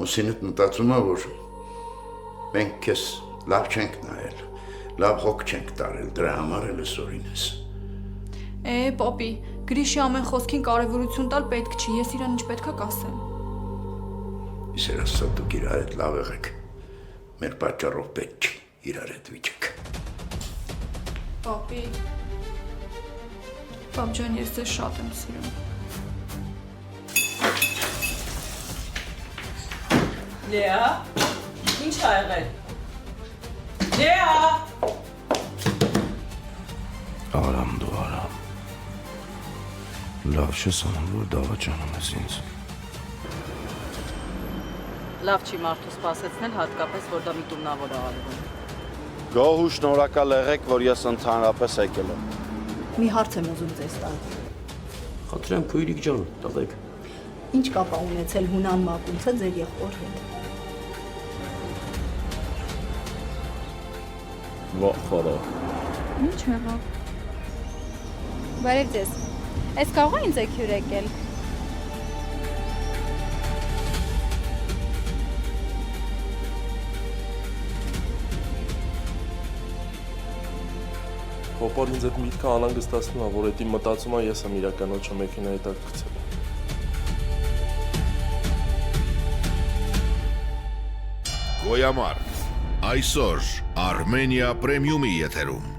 ամուսինդ մտածում է, որ մենք քեզ լավ չենք նայել, լավ հոգ չենք տարել, դրա համար էլ այսօրին ես։ Պապի, Գրիշի ամեն խոսքին կարևորություն տալ պետք չի, ես իրան ինչ պետքա կասեմ։ Իսեր ասա դուք իր հետ լավ եղեք, մեր պատճառով պետք չի իրար հետ վիճեք։ Պապի, պապ ջան, ես ձեզ շատ եմ սիրում։ Լեա, ինչ ա եղել։ Լեա։ Արամ դու արամ։ Լավ չես անում, որ դավաճանում ես ինձ։ Լավ չի մարդու սպասեցնել, հատկապես որ դա միտումնավոր ա արվում։ Գոհ ու շնորհակալ եղեք, որ ես ընդհանրապես եկել եմ։ Մի հարց եմ ուզում ձեզ տալ։ Խնդրեմ քույրիկ ջան, տվեք։ Ինչ կապ ա ունեցել Հունան Մակունցը ձեր եղբոր հետ։ Ո՞ղ խորո։ Ինչ եղավ։ Բարև ձեզ։ Այս կարող է ինձ եք հյուր եկել։ Հոպար ինձ այդ միտքը անհանգստացնում է, որ էդի մտածում է ես եմ իրականոչը մեքենայի տակ գցել։ Գոյամար, այսօր Արմենիա պրեմիումի եթերում։